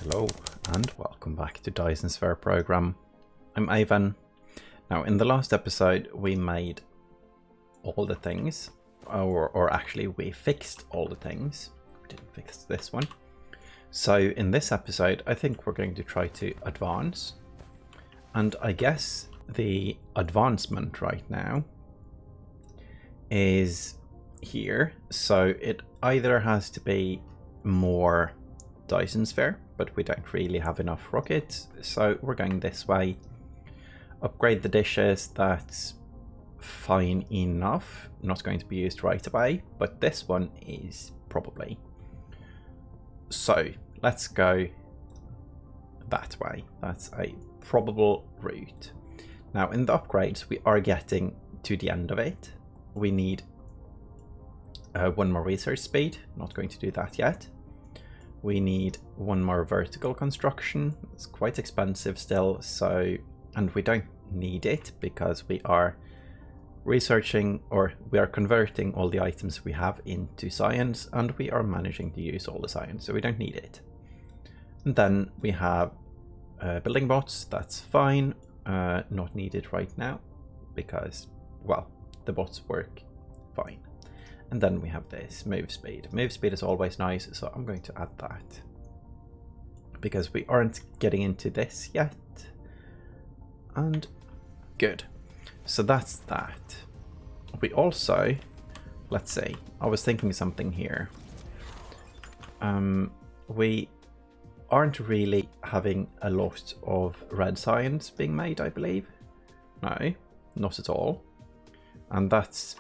Hello and welcome back to Dyson Sphere Program. I'm Ivan. Now in the last episode we made all the things, or actually we fixed all the things. We didn't fix this one. So in this episode I think we're going to try to advance, and I guess the advancement right now is here. So it either has to be more Dyson Sphere, but we don't really have enough rockets, so we're going this way. Upgrade the dishes, that's fine enough, not going to be used right away, but this one is probably. So let's go that way, that's a probable route. Now in the upgrades we are getting to the end of it. We need one more research speed, not going to do that yet. We need one more vertical construction. It's quite expensive still, so, and we don't need it because we are researching, or we are converting all the items we have into science, and we are managing to use all the science, so we don't need it. And then we have building bots, that's fine, not needed right now because, well, the bots work fine. And then we have this move speed. Move speed is always nice, so I'm going to add that. Because we aren't getting into this yet. And good. So that's that. We also, let's see, I was thinking something here. We aren't really having a lot of red science being made, I believe. No, not at all. And that's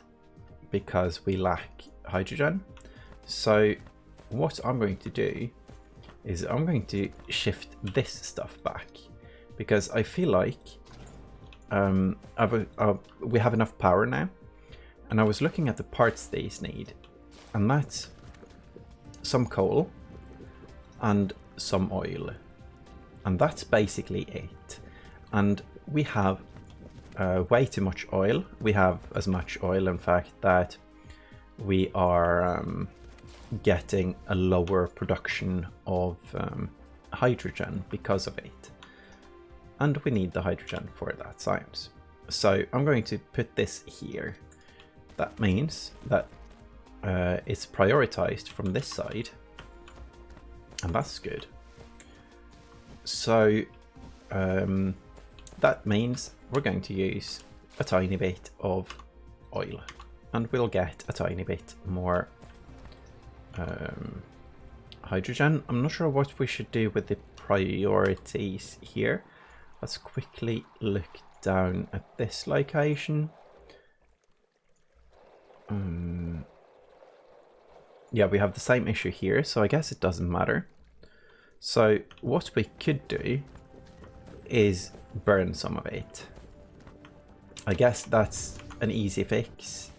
because we lack hydrogen. So what I'm going to do is I'm going to shift this stuff back, because I feel like we have enough power now, and I was looking at the parts these need, and that's some coal and some oil, and that's basically it. And we have way too much oil. We have as much oil, in fact, that we are getting a lower production of hydrogen because of it. And we need the hydrogen for that science. So I'm going to put this here. That means that it's prioritized from this side. And that's good. So that means we're going to use a tiny bit of oil, and we'll get a tiny bit more hydrogen. I'm not sure what we should do with the priorities here. Let's quickly look down at this location. Yeah, we have the same issue here, so I guess it doesn't matter. So what we could do is burn some of it. I guess that's an easy fix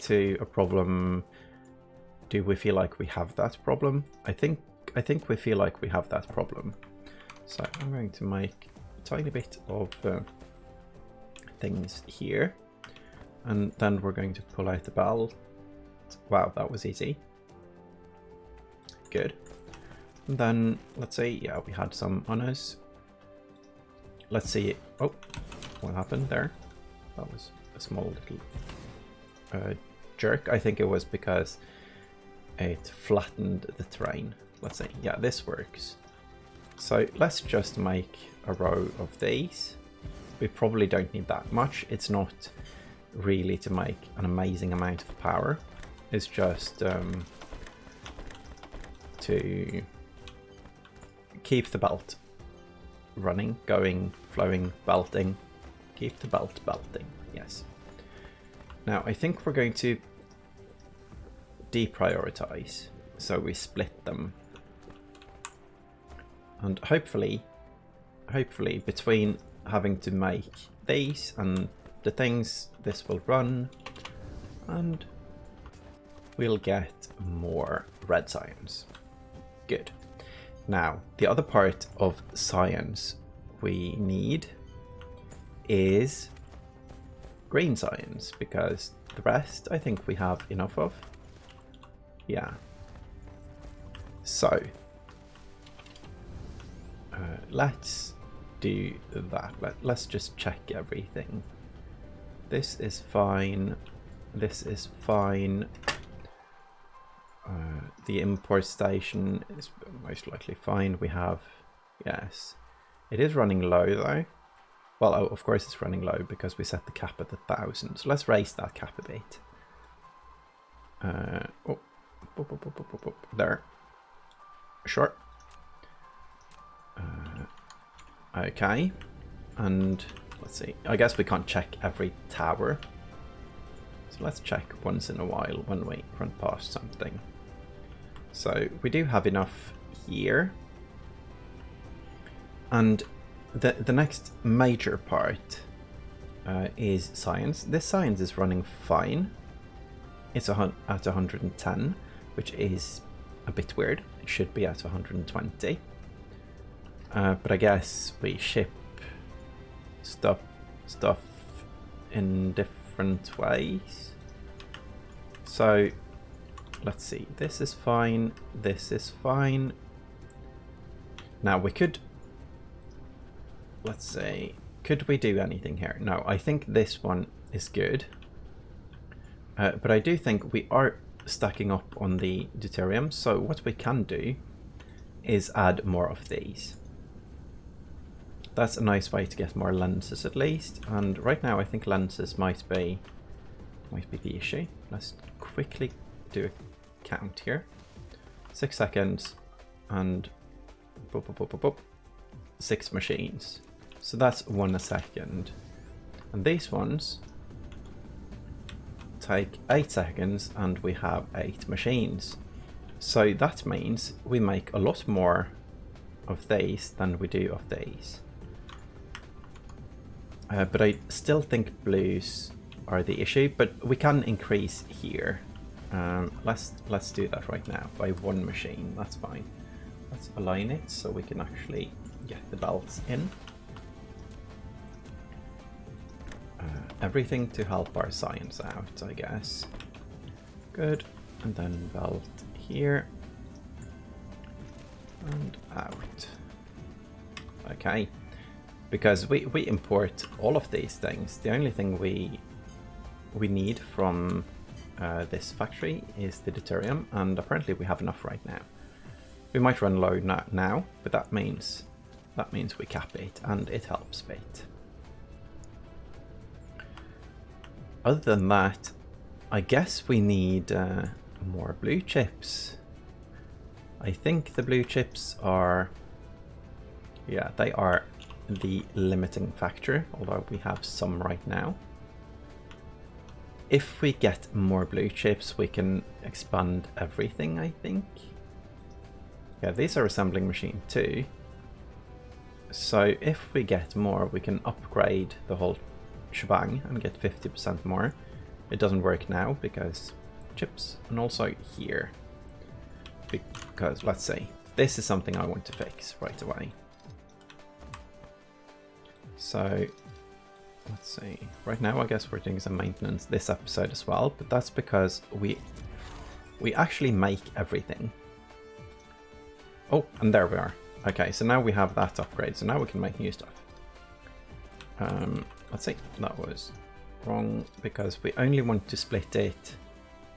to a problem. Do we feel like we have that problem? I think we feel like we have that problem. So I'm going to make a tiny bit of things here, and then we're going to pull out the belt. Wow, that was easy. Good. And then let's see, yeah, we had some on us. Let's see. Oh, what happened there? That was a small little jerk. I think it was because it flattened the terrain. Let's see. Yeah, this works. So let's just make a row of these. We probably don't need that much. It's not really to make an amazing amount of power. It's just to keep the belt running, going, flowing, belting. Keep the belt belting, yes. Now I think we're going to deprioritize, so we split them. And hopefully between having to make these and the things, this will run, and we'll get more red science. Good. Now, the other part of science we need is green science, because the rest I think we have enough of. Yeah. So Let's do that. Let's just check everything. This is fine. This is fine. The import station is most likely fine. We have, yes. It is running low though. Well, oh, of course it's running low because we set the cap at 1,000. So let's raise that cap a bit. There. Sure. Okay. And let's see. I guess we can't check every tower. So let's check once in a while when we run past something. So we do have enough here. And the next major part is science. This science is running fine. It's at 110, which is a bit weird. It should be at 120. But I guess we ship stuff in different ways. So let's see. This is fine. This is fine. Now we could. Let's see. Could we do anything here? No, I think this one is good. But I do think we are stacking up on the deuterium. So what we can do is add more of these. That's a nice way to get more lenses at least. And right now I think lenses might be the issue. Let's quickly do a count here. 6 seconds and 6 machines. So that's 1 a second. And these ones take 8 seconds and we have 8 machines. So that means we make a lot more of these than we do of these. But I still think blues are the issue, but we can increase here. Let's do that right now by 1 machine. That's fine. Let's align it so we can actually get the belts in. Everything to help our science out, I guess. Good. And then belt here. And out. Okay. Because we import all of these things. The only thing we need from this factory is the deuterium, and apparently we have enough right now. We might run low now, but that means we cap it, and it helps a bit. Other than that, I guess we need more blue chips. I think the blue chips are, yeah, they are the limiting factor, although we have some right now. If we get more blue chips, we can expand everything, I think. Yeah, these are assembling machine too. So if we get more, we can upgrade the whole shebang and get 50% more. It doesn't work now because chips, and also here. Because, let's see, this is something I want to fix right away. So, let's see. Right now, I guess we're doing some maintenance this episode as well, but that's because we actually make everything. Oh, and there we are. Okay, so now we have that upgrade, so now we can make new stuff. Let's see, that was wrong because we only want to split it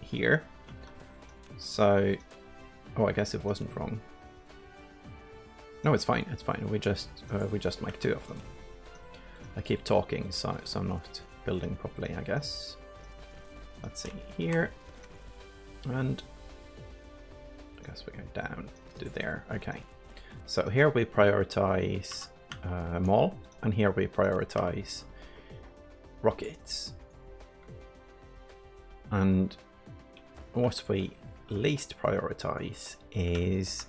here. So, oh, I guess it wasn't wrong. No, it's fine. It's fine. We just make 2 of them. I keep talking, so I'm not building properly, I guess. Let's see here, and I guess we go down to there. Okay, so here we prioritize mall, and here we prioritize rockets. And what we least prioritize is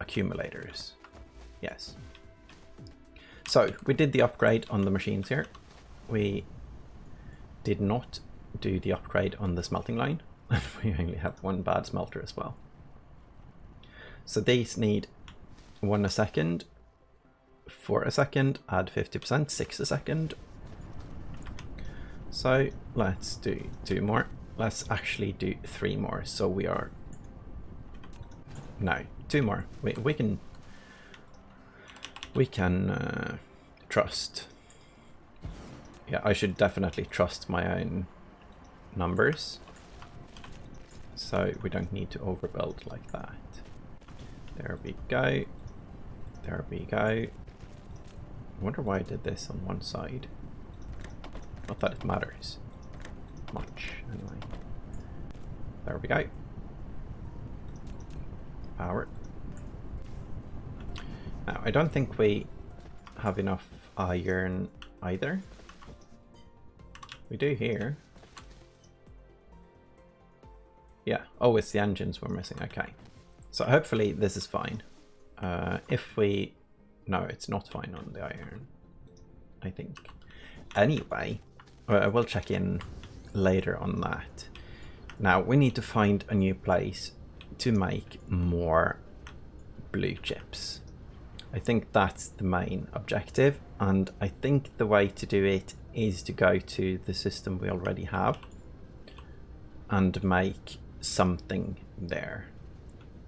accumulators. Yes. So we did the upgrade on the machines here. We did not do the upgrade on the smelting line. We only have 1 bad smelter as well. So these need 1 a second, 4 a second, add 50%, 6 a second. So let's do 2 more. Let's actually do 3 more. So we are, no, 2 more. We can we can trust. Yeah, I should definitely trust my own numbers. So we don't need to overbuild like that. There we go. There we go. I wonder why I did this on one side. Not that it matters much, anyway. There we go. Power. Now, I don't think we have enough iron either. We do here. Yeah. Oh, it's the engines we're missing. Okay. So hopefully this is fine. If we... No, it's not fine on the iron, I think. Anyway, I will check in later on that. Now, we need to find a new place to make more blue chips. I think that's the main objective, and I think the way to do it is to go to the system we already have and make something there.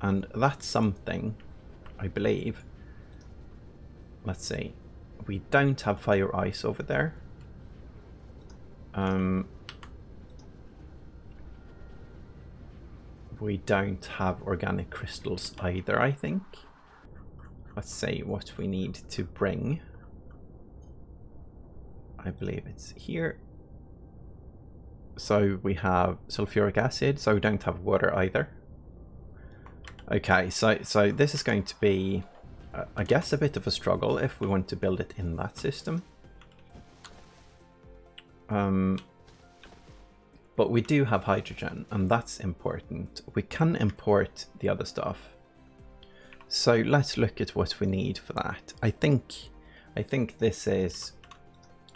And that's something, I believe, let's see, we don't have fire ice over there. We don't have organic crystals either, I think. Let's see what we need to bring. I believe it's here. So we have sulfuric acid, so we don't have water either. Okay, so this is going to be, I guess, a bit of a struggle if we want to build it in that system. But we do have hydrogen, and that's important. We can import the other stuff. So let's look at what we need for that. I think this is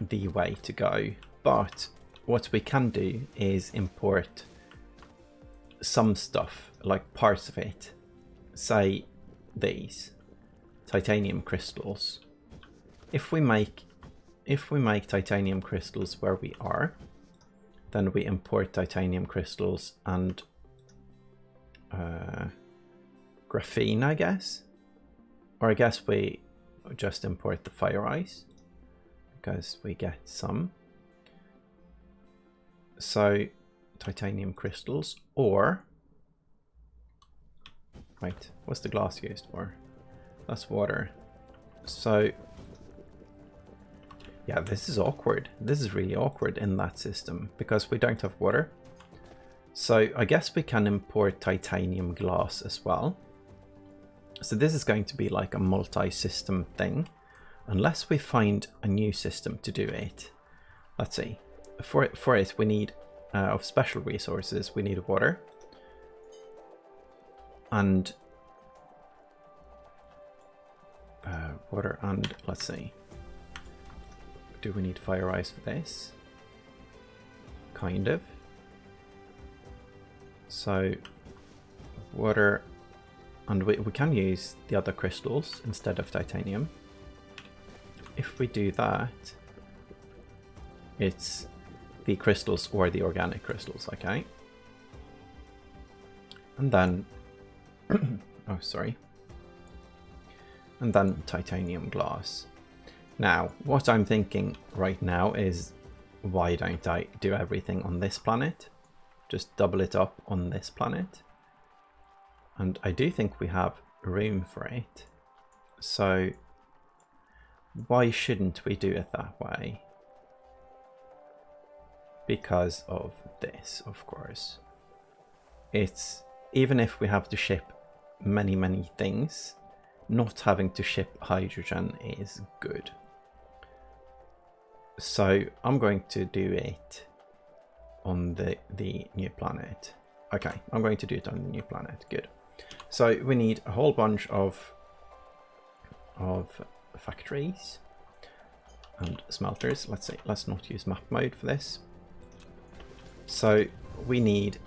the way to go, but what we can do is import some stuff, like parts of it. Say these titanium crystals. If we make titanium crystals where we are, then we import titanium crystals and graphene, I guess. Or I guess we just import the fire ice because we get some. So titanium crystals, or right, what's the glass used for? That's water. So yeah, this is awkward. This is really awkward in that system because we don't have water. So I guess we can import titanium glass as well. So this is going to be like a multi-system thing, unless we find a new system to do it. Let's see. For it, we need of special resources. We need water, and let's see. Do we need fire ice for this? Kind of. So water, and we can use the other crystals instead of titanium. If we do that, it's the crystals or the organic crystals, okay? And then, oh, sorry. And then titanium glass. Now, what I'm thinking right now is, why don't I do everything on this planet? Just double it up on this planet. And I do think we have room for it. So why shouldn't we do it that way? Because of this, of course. It's, even if we have to ship many things, not having to ship hydrogen is good. So I'm going to do it on the new planet. Okay, I'm going to do it on the new planet. Good. So we need a whole bunch of factories and smelters. Let's see. Let's not use map mode for this. So we can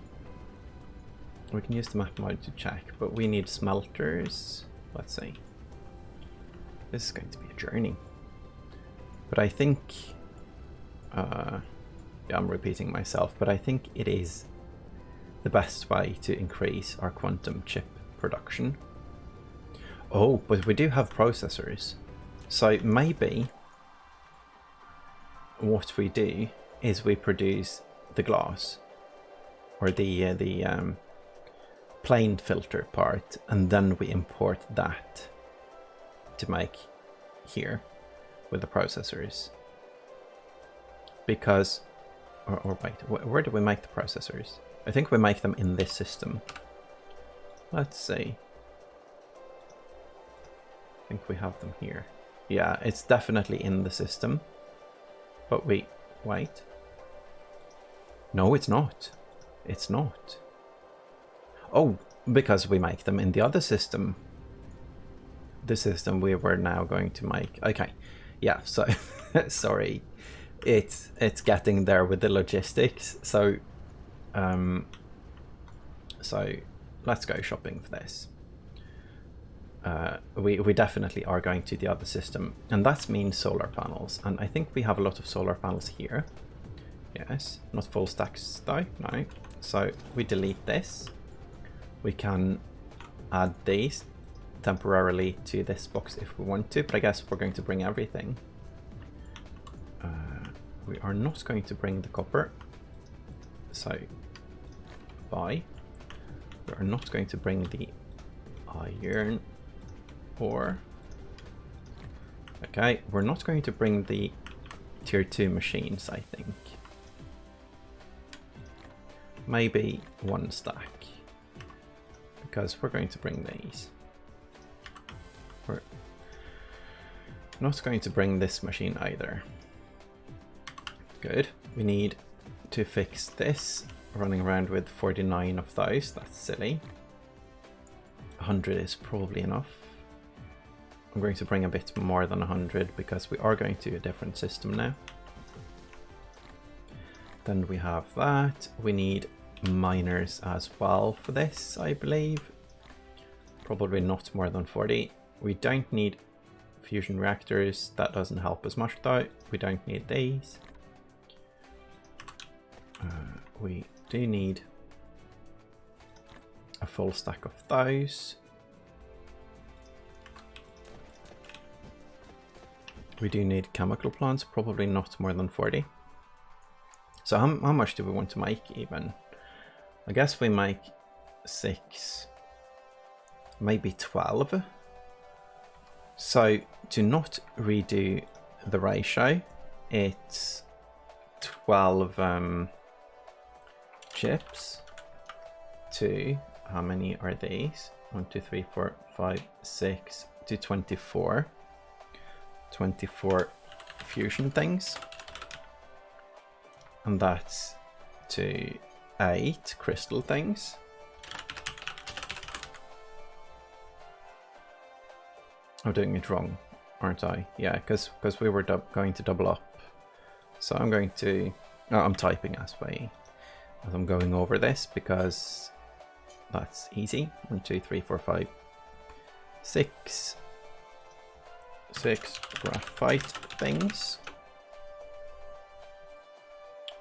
use the map mode to check, but we need smelters. Let's see. This is going to be a journey. But I think, yeah, I'm repeating myself, but I think it is the best way to increase our quantum chip production. Oh, but we do have processors. So maybe what we do is we produce the glass or the plain filter part, and then we import that to make here with the processors. Because, or wait, where do we make the processors? I think we make them in this system. Let's see. I think we have them here. Yeah, it's definitely in the system. But wait. No, it's not. It's not. Oh, because we make them in the other system. The system we were now going to make. Okay. Yeah, so sorry. It's getting there with the logistics. So so let's go shopping for this. We definitely are going to the other system, and that means solar panels, and I think we have a lot of solar panels here. Yes, not full stacks though, no. So we delete this. We can add these temporarily to this box if we want to, but I guess we're going to bring everything. We are not going to bring the copper, so buy. We are not going to bring the iron ore. Okay, we're not going to bring the tier 2 machines, I think. Maybe one stack, because we're going to bring these. We're not going to bring this machine either. Good. We need to fix this. Running around with 49 of those, that's silly. 100 is probably enough. I'm going to bring a bit more than 100 because we are going to a different system now. Then we have that. We need miners as well for this, I believe. Probably not more than 40. We don't need fusion reactors. That doesn't help as much though. We don't need these. We do need a full stack of those. We do need chemical plants, probably not more than 40. So how much do we want to make even? I guess we make 6, maybe 12. So to not redo the ratio, it's 12 chips to, how many are these? 1, 2, 3, 4, 5, 6 to 24. 24 fusion things. And that's to 8 crystal things. I'm doing it wrong, aren't I? Yeah, because we were going to double up. So I'm going to... No, I'm typing as I'm going over this because that's easy. 1, 2, 3, 4, 5, 6 graphite things.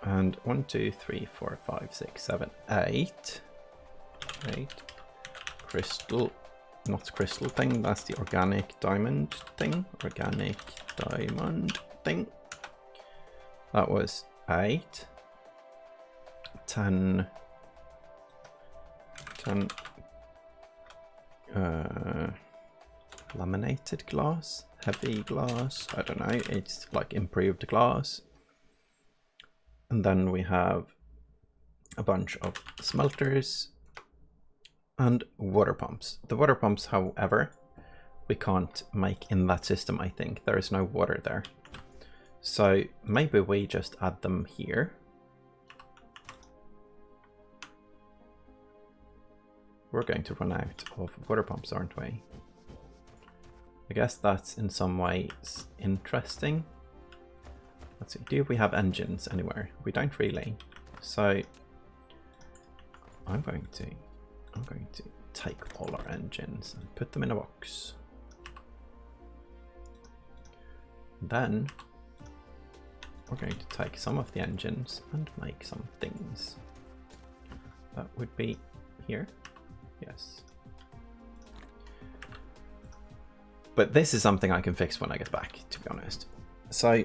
And 1, 2, 3, 4, 5, 6, 7, 8 crystal, not crystal thing, that's the organic diamond thing. Organic diamond thing. That was 8. 10 laminated glass, heavy glass, I don't know, it's like improved glass. And then we have a bunch of smelters and water pumps. The water pumps, however, we can't make in that system, I think. There is no water there. So maybe we just add them here. We're going to run out of water pumps, aren't we? I guess that's in some ways interesting. Let's see, do we have engines anywhere? We don't really. So I'm going to take all our engines and put them in a box. Then we're going to take some of the engines and make some things. That would be here. Yes. But this is something I can fix when I get back, to be honest. So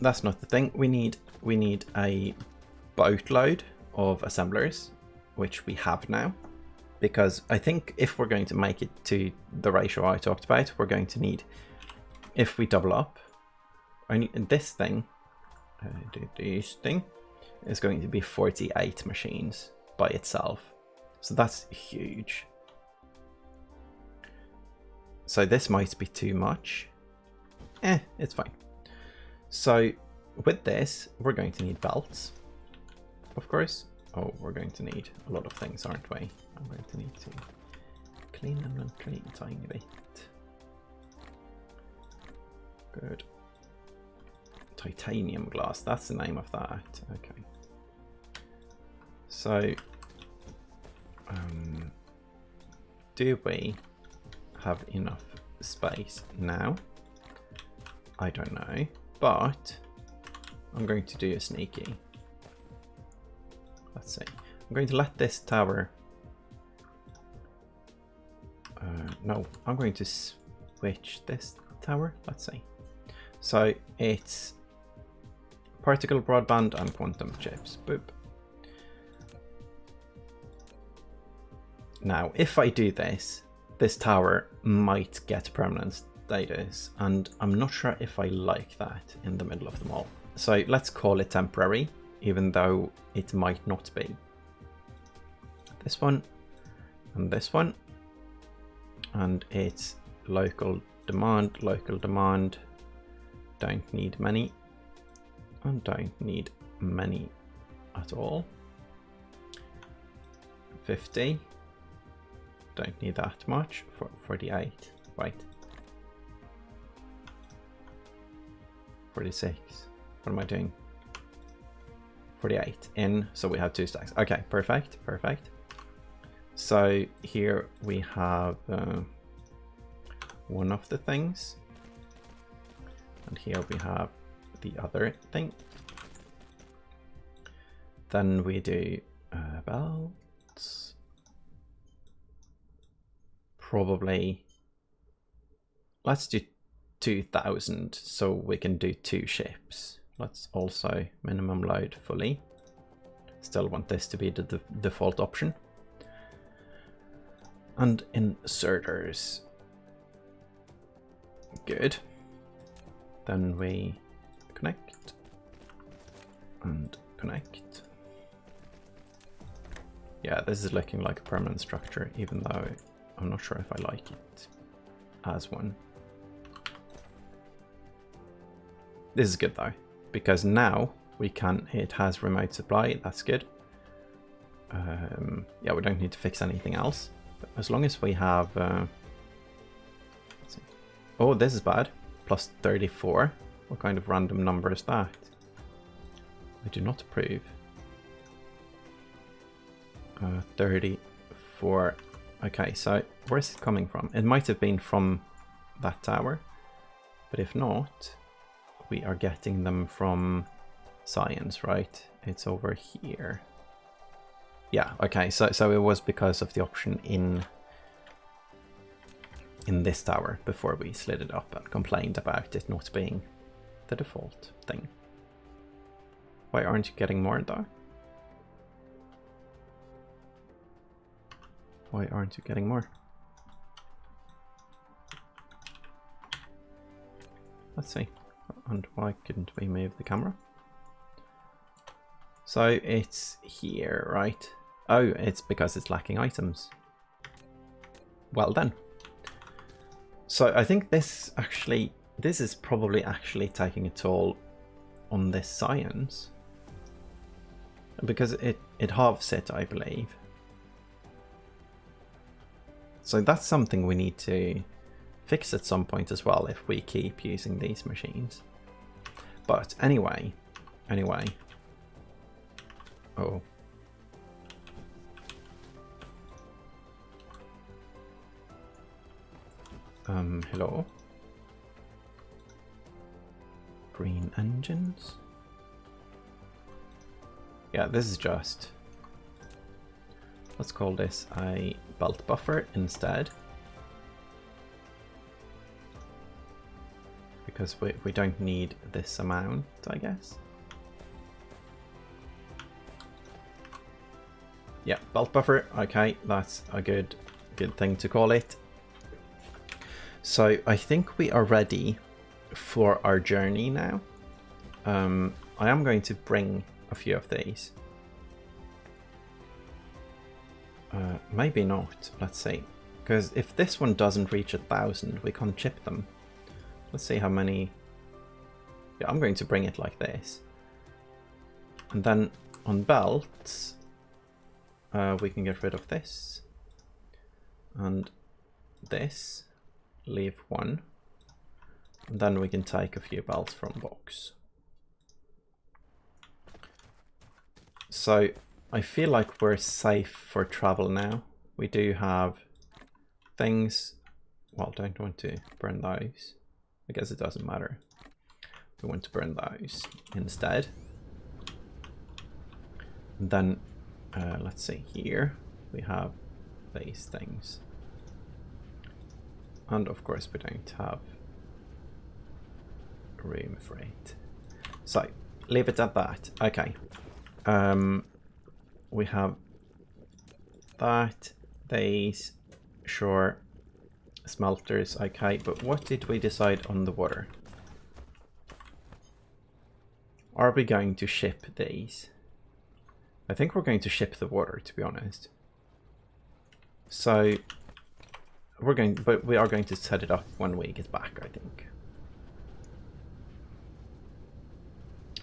that's not the thing. We need a boatload of assemblers, which we have now. Because I think if we're going to make it to the ratio I talked about, we're going to need, if we double up, only this thing is going to be 48 machines by itself. So that's huge. So this might be too much. It's fine. So with this, we're going to need belts, of course. Oh, we're going to need a lot of things, aren't we? I'm going to need to clean inventory a tiny bit. Good. Titanium glass, that's the name of that. Okay. So, do we have enough space now? I don't know, but I'm going to do a sneaky. Let's see. I'm going to let this tower... no, I'm going to switch this tower. Let's see. So it's particle broadband and quantum chips. Boop. Now, if I do this, this tower might get permanent status, and I'm not sure if I like that in the middle of the mall. So let's call it temporary, even though it might not be. This one and this one, and it's local demand, don't need many, and don't need many at all. 50, don't need that much. For 48, wait, 46, what am I doing? 48 in, so we have 2 stacks. Okay, perfect. So here we have one of the things, and here we have the other thing. Then we do belts. Probably, let's do 2000 so we can do 2 ships. Let's also minimum load fully. Still want this to be the default option. And inserters. Good. Then we connect and connect. Yeah, this is looking like a permanent structure, even though I'm not sure if I like it as one. This is good though, because now we can, it has remote supply, that's good. Yeah, we don't need to fix anything else. But as long as we have, let's see. Oh, this is bad, plus 34. What kind of random number is that? I do not approve. 34. Okay, so where's it coming from? It might have been from that tower, but if not, we are getting them from science, right? It's over here. Yeah, okay, so it was because of the option in this tower before we slid it up and complained about it not being the default thing. Why aren't you getting more though? Why aren't you getting more? Let's see. And why couldn't we move the camera? So it's here, right? Oh, it's because it's lacking items. Well then. So I think this is probably actually taking a toll on this science. Because it halves it, I believe. So that's something we need to fix at some point as well if we keep using these machines. But anyway. Oh. Hello? Green engines? Yeah, this is just... Let's call this a belt buffer instead. because we don't need this amount, I guess. Yeah, belt buffer. Okay, that's a good thing to call it. So I think we are ready for our journey now. I am going to bring a few of these. Maybe not. Let's see. Because if this one doesn't reach 1,000, we can't ship them. Let's see how many. Yeah, I'm going to bring it like this. And then on belts, we can get rid of this. And this. Leave one. And then we can take a few belts from box. So I feel like we're safe for travel now. We do have things. Well, don't want to burn those. I guess it doesn't matter. We want to burn those instead. And then let's see here. We have these things. And of course we don't have room for it. So leave it at that. Okay. We have that, these, sure, smelters, okay, but what did we decide on the water? Are we going to ship these? I think we're going to ship the water, to be honest. So but we are going to set it up when we get back, I think.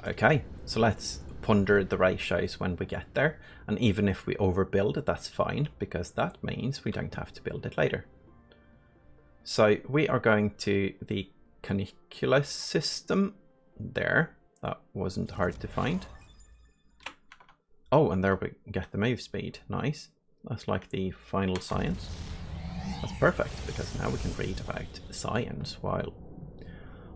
Okay, so let's ponder the ratios when we get there, and even if we overbuild it, that's fine, because that means we don't have to build it later. So we are going to the caniculus system there. That wasn't hard to find. Oh, and there we get the move speed. Nice. That's like the final science. That's perfect, because now we can read about science while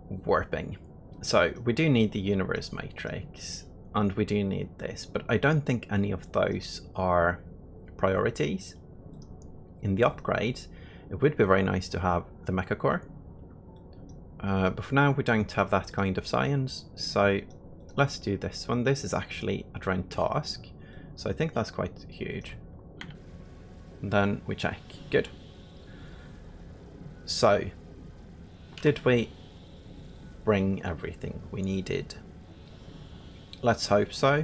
warping. So we do need the universe matrix, and we do need this, but I don't think any of those are priorities. In the upgrade, it would be very nice to have the mecha core. But for now, we don't have that kind of science, so let's do this one. This is actually a drone task, so I think that's quite huge. And then we check. Good. So, did we bring everything we needed? Let's hope so.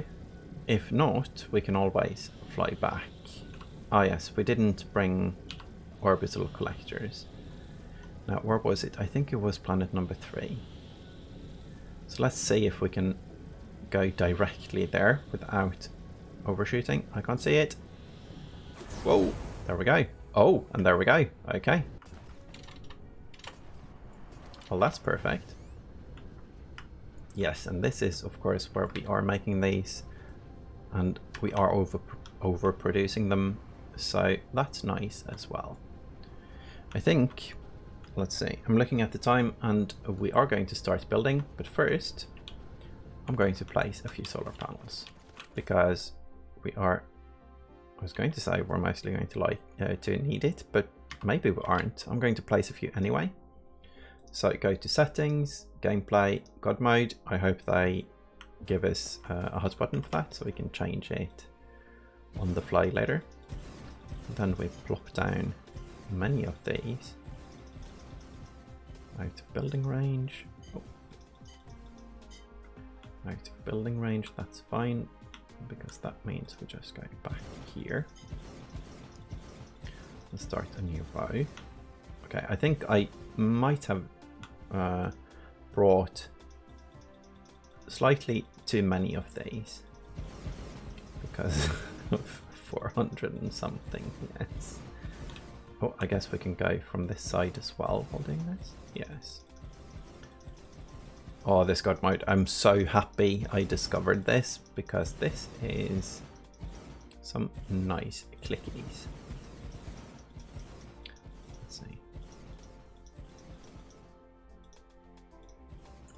If not, we can always fly back. Ah yes, we didn't bring orbital collectors. Now, where was it? I think it was planet number 3. So let's see if we can go directly there without overshooting. I can't see it. Whoa, there we go. Oh, and there we go. Okay. Well, that's perfect. Yes, and this is, of course, where we are making these, and we are overproducing them, so that's nice as well. I think, let's see, I'm looking at the time, and we are going to start building, but first, I'm going to place a few solar panels, because we are, I was going to say we're mostly going to need it, but maybe we aren't. I'm going to place a few anyway. So go to settings, gameplay, God mode. I hope they give us a hot button for that so we can change it on the fly later. And then we plop down many of these. Out of building range. Oh. Out of building range, that's fine, because that means we just go back here and start a new row. Okay, I think I might have brought slightly too many of these because of 400 and something. Yes. Oh, I guess we can go from this side as well holding this. Yes. Oh, this God mode. I'm so happy I discovered this, because this is some nice clickies. Let's see.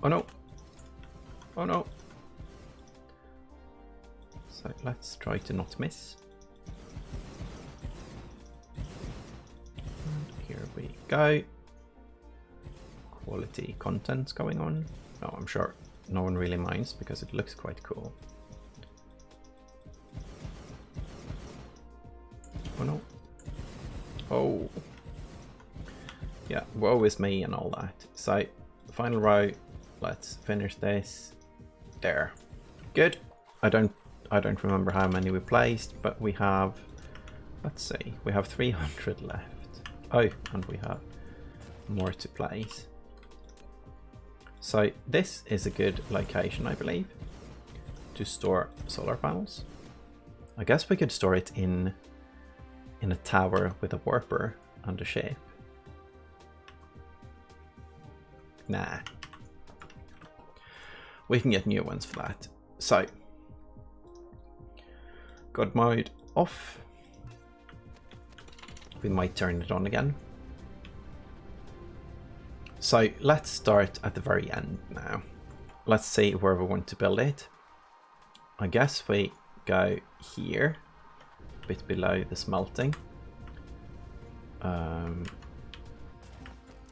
Oh no! Oh no! So let's try to not miss. And here we go. quality content going on. No, I'm sure no one really minds because it looks quite cool. Oh no. Oh. Yeah, woe is me and all that. So, final row, let's finish this. There. Good. I don't remember how many we placed, but we have, let's see, we have 300 left. Oh, and we have more to place. So this is a good location, I believe, to store solar panels. I guess we could store it in a tower with a warper and a ship. Nah. We can get new ones for that. So, God mode off. We might turn it on again. So let's start at the very end now. Let's see where we want to build it. I guess we go here, a bit below the smelting.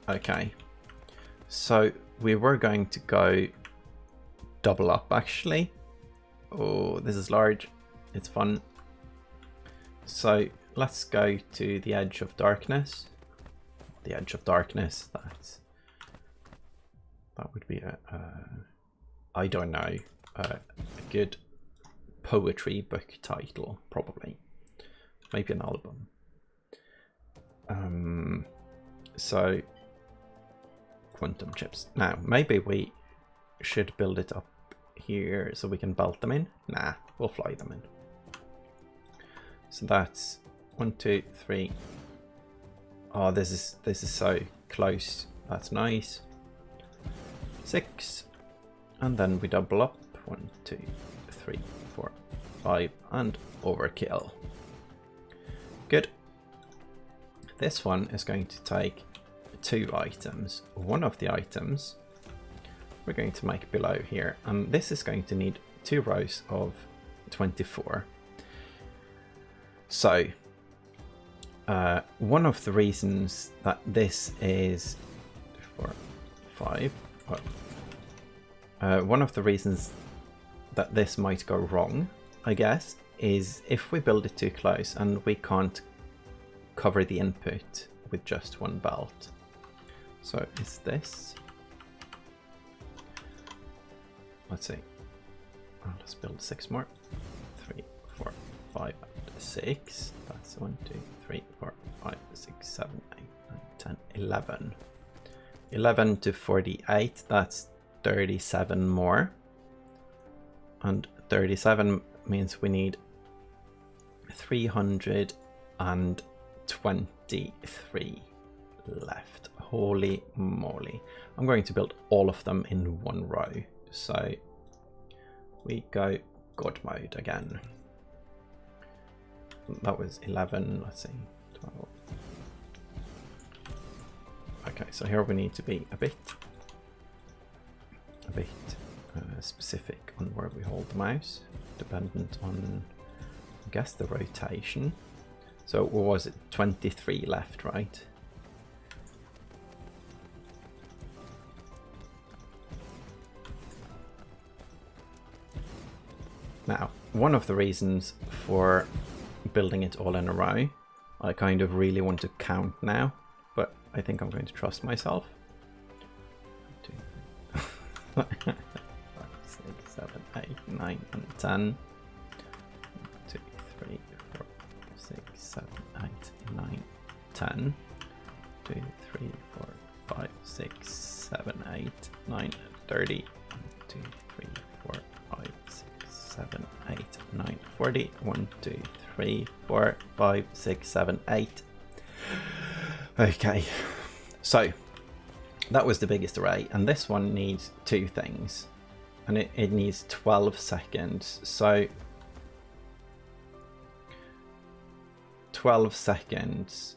Okay. So we were going to go double up actually. Oh, this is large. It's fun. So let's go to the edge of darkness. The edge of darkness, that would be a I don't know, a good poetry book title, probably. Maybe an album. So quantum chips. Now, maybe we should build it up here so we can belt them in. Nah, we'll fly them in. So that's 1, 2, 3. Oh, this is so close. That's nice. 6, and then we double up. 1, 2, 3, 4, 5, and overkill. Good. This one is going to take 2 items. One of the items we're going to make below here, and this is going to need 2 rows of 24. So one of the reasons that this is 4, 5. One of the reasons that this might go wrong, I guess, is if we build it too close and we can't cover the input with just one belt. So it's this. Let's see. Oh, let's build 6 more. 3, 4, 5, 6. That's 1, 2, 3, 4, 5, 6, 7, 8, 9, 10, 11. 11 to 48, that's 37 more. And 37 means we need 323 left. Holy moly. I'm going to build all of them in one row. So we go God mode again. That was 11, let's see, 12. Okay, so here we need to be a bit specific on where we hold the mouse, dependent on, I guess, the rotation. So what was it, 23 left, right? Now, one of the reasons for building it all in a row, I kind of really want to count now, but I think I'm going to trust myself. 2, 5, 6, 7, 8, 9, and 10. 2, 3, 4, 6, 7, 8, 9, 10. 2, 3, 4, 5, 6, 7, 8, 9, 30. 2, 3, 4, 5, 6, 7, 8, 9, 40. 1, 2, 3, 4, 5, 6, 7, 8. Okay, so that was the biggest array, and this one needs 2 things, and it needs 12 seconds. So 12 seconds,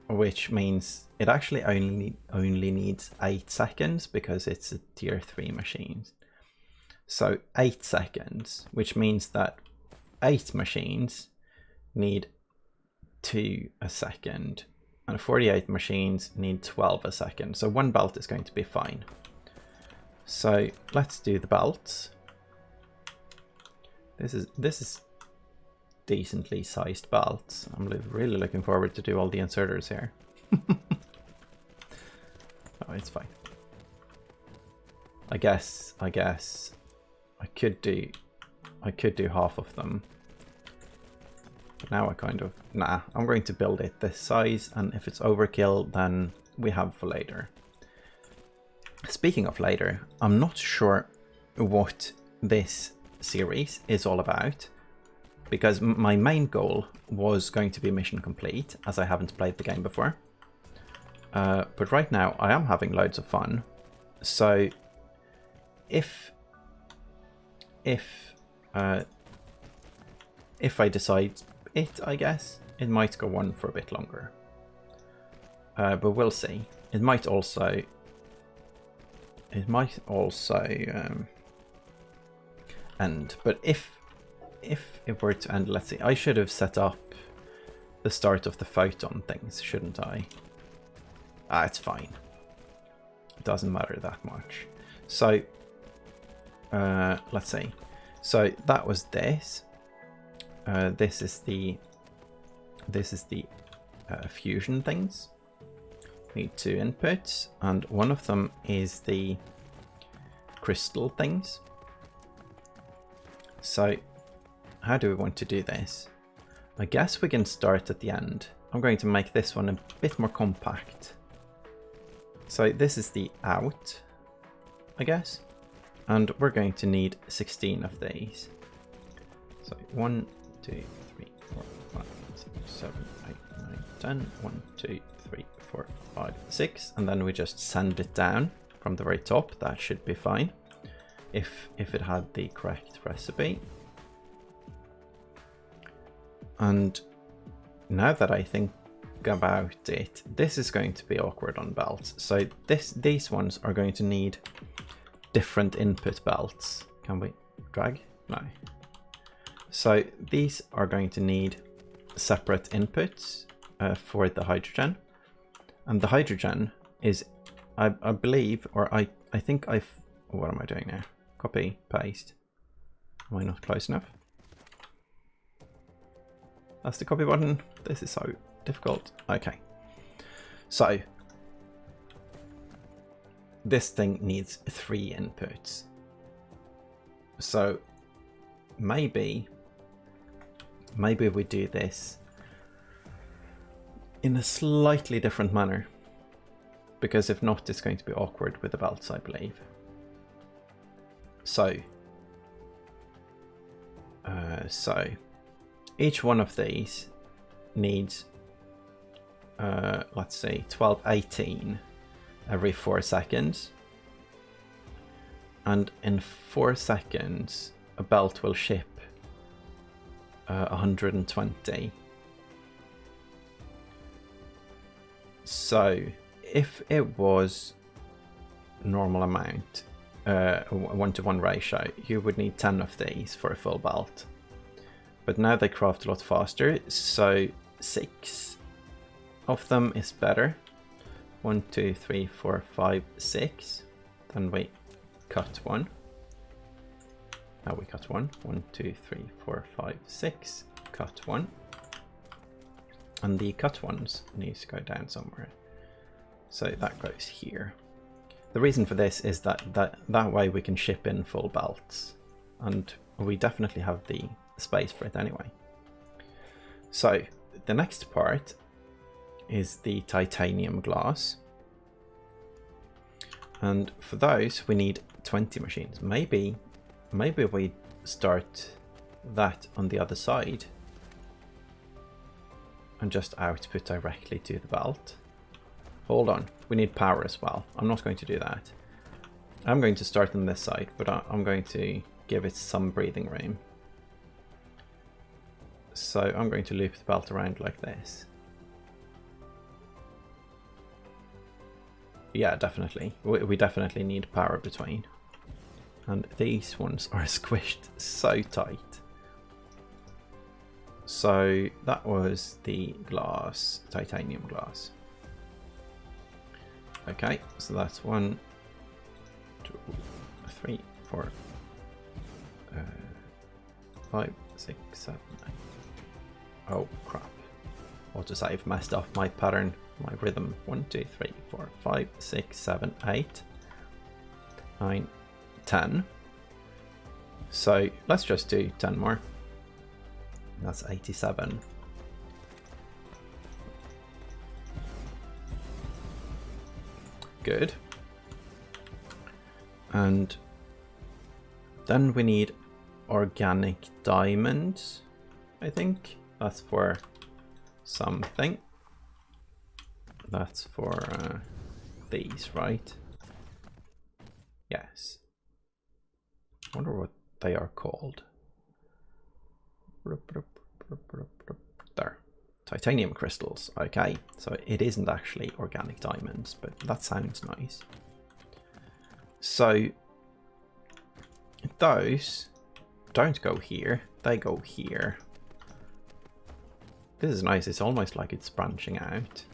which means it actually only needs 8 seconds because it's a tier 3 machine. So 8 seconds, which means that 8 machines need 2 a second. and 48 machines need 12 a second. So one belt is going to be fine. So let's do the belts. This is decently sized belts. I'm really looking forward to do all the inserters here. Oh, it's fine. I guess I could do half of them. But now I kind of I'm going to build it this size, and if it's overkill, then we have for later. Speaking of later, I'm not sure what this series is all about, because my main goal was going to be mission complete, as I haven't played the game before. But right now I am having loads of fun. So if I decide it, I guess it might go on for a bit longer. But we'll see. It might also end. But if it were to end, let's see. I should have set up the start of the photon things, shouldn't I? It's fine. It doesn't matter that much. So let's see. So that was this. This is the fusion things. Need 2 inputs, and one of them is the crystal things. So how do we want to do this? I guess we can start at the end. I'm going to make this one a bit more compact. So this is the out, I guess, and we're going to need 16 of these. So 1, 2, 3, 4, 5, 6, 7, 8, 9, 10. 1, 2, 3, 4, 5, 6, and then we just send it down from the very top. That should be fine if it had the correct recipe. And now that I think about it, this is going to be awkward on belts. So these ones are going to need different input belts. Can we drag? No. So these are going to need separate inputs for the hydrogen. And the hydrogen is, I believe, or I think what am I doing now? Copy, paste. Am I not close enough? That's the copy button. This is so difficult. Okay. So this thing needs 3 inputs. So maybe we do this in a slightly different manner, because if not, it's going to be awkward with the belts, I believe. So each one of these needs let's see, 12, 18 every 4 seconds, and in 4 seconds a belt will ship 120. So if it was normal amount, 1-to-1 ratio, you would need 10 of these for a full belt. But now they craft a lot faster, so 6 of them is better. 1, 2, 3, 4, 5, 6. Then we cut 1. Now we cut 1. 1, 2, 3, 4, 5, 6. Cut 1. And the cut ones needs to go down somewhere. So that goes here. The reason for this is that way we can ship in full belts, and we definitely have the space for it anyway. So the next part is the titanium glass, and for those we need 20 machines. Maybe we start that on the other side and just output directly to the belt. Hold on, we need power as well. I'm not going to do that. I'm going to start on this side, but I'm going to give it some breathing room. So I'm going to loop the belt around like this. Yeah, definitely. We definitely need power between. And these ones are squished so tight. So that was the glass, titanium glass. Okay, so that's 1, 2, 3, 4, 5, 6, 7, 8. Oh crap. Autosave messed up my pattern, my rhythm. 1, 2, 3, 4, 5, 6, 7, 8, 9, 10. So let's just do 10 more. That's 87. Good. And then we need organic diamonds, I think. That's for something. That's for these, right? Yes. I wonder what they are called. There. Titanium crystals. Okay, so it isn't actually organic diamonds, but that sounds nice. So those don't go here, they go here. This is nice, it's almost like it's branching out.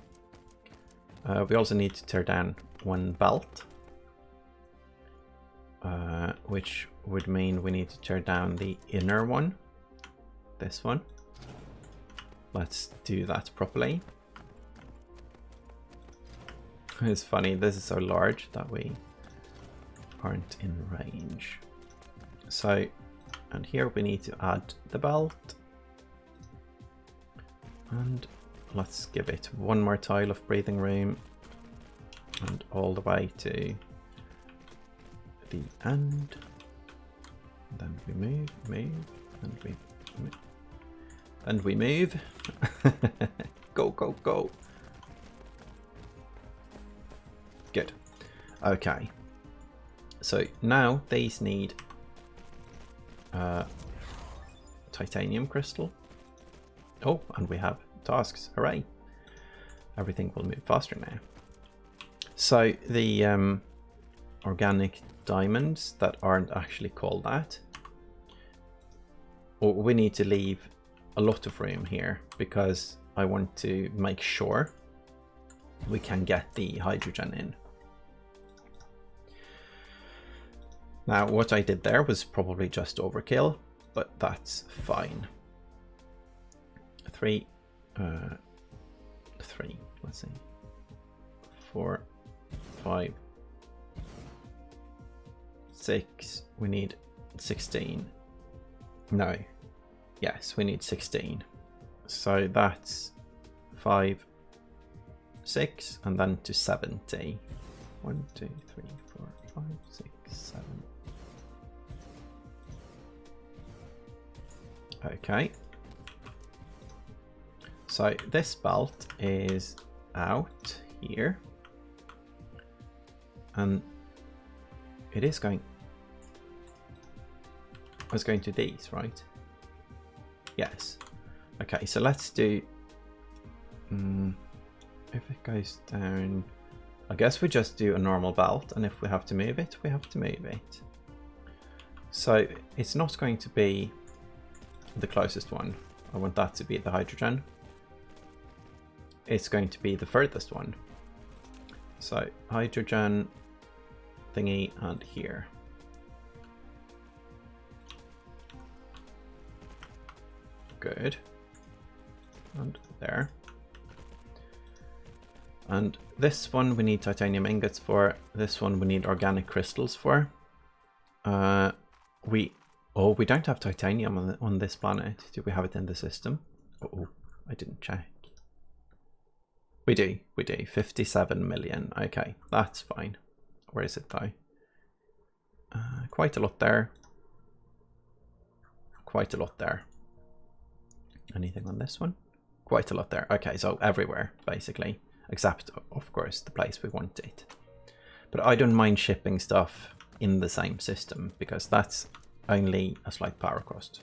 We also need to tear down one belt, which would mean we need to tear down the inner one, this one. Let's do that properly. It's funny, this is so large that we aren't in range. So, and here we need to add the belt. And let's give it one more tile of breathing room. And all the way to the end. Then we move, and we move. And we move. Go, go, go. Good. Okay. So now these need titanium crystal. Oh, and we have tasks. Hooray. Everything will move faster now. So the organic diamonds that aren't actually called that, we need to leave a lot of room here because I want to make sure we can get the hydrogen in. Now what I did there was probably just overkill, but that's fine. 3, let's see, 4, 5, 6, we need 16. No, yes, we need 16. So that's 5, 6, and then to 70. 1, 2, 3, 4, 5, 6, 7. Okay. So this belt is out here. And it is going... It's going to these, right? Yes. Okay, so let's do... if it goes down... I guess we just do a normal belt, and if we have to move it, we have to move it. So it's not going to be the closest one. I want that to be the hydrogen. It's going to be the furthest one. So hydrogen thingy and here. Good. And there. And this one we need titanium ingots for. This one we need organic crystals for. We don't have titanium on this planet. Do we have it in the system? Oh, I didn't check. We do. 57 million. Okay, that's fine. Where is it though? Quite a lot there. Quite a lot there. Anything on this one? Quite a lot there. Okay, so everywhere basically, except of course the place we want it. But I don't mind shipping stuff in the same system because that's only a slight power cost.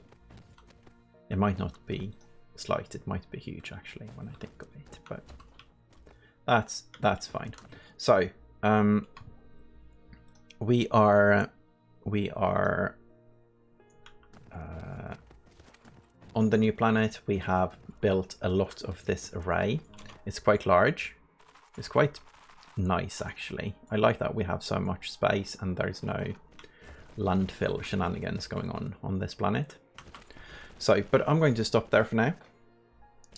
It might not be slight, it might be huge actually when I think of it, but that's fine. So we are on the new planet, we have built a lot of this array. It's quite large. It's quite nice, actually. I like that we have so much space and there's no landfill shenanigans going on this planet. So, but I'm going to stop there for now.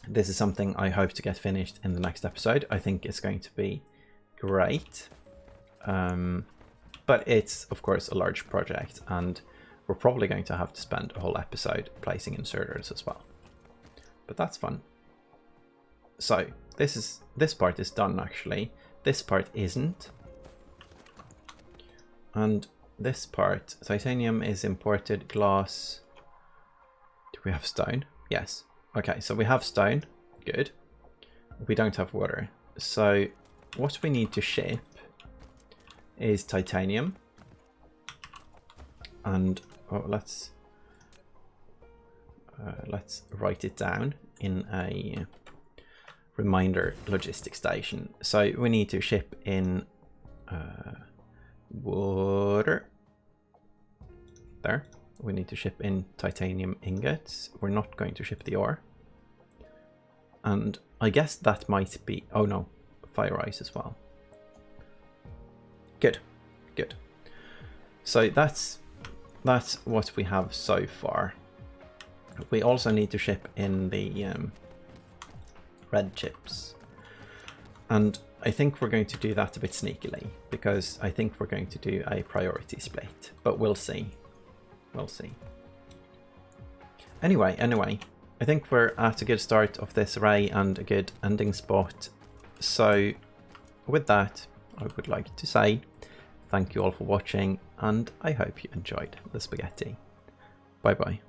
This is something I hope to get finished in the next episode. I think it's going to be great. But it's, of course, a large project, and we're probably going to have to spend a whole episode placing inserters as well. But that's fun. So, this part is done, actually. This part isn't. And this part, titanium is imported, glass. Do we have stone? Yes. Okay, so we have stone. Good. We don't have water. So what we need to ship is titanium. And let's write it down in a reminder logistics station. So we need to ship in water. There. We need to ship in titanium ingots. We're not going to ship the ore. And I guess that might be... Oh no, fire ice as well. Good, good. So that's what we have so far. We also need to ship in the red chips. And I think we're going to do that a bit sneakily, because I think we're going to do a priority split, but we'll see. We'll see. Anyway, I think we're at a good start of this array and a good ending spot. So with that, I would like to say thank you all for watching, and I hope you enjoyed the spaghetti. Bye bye.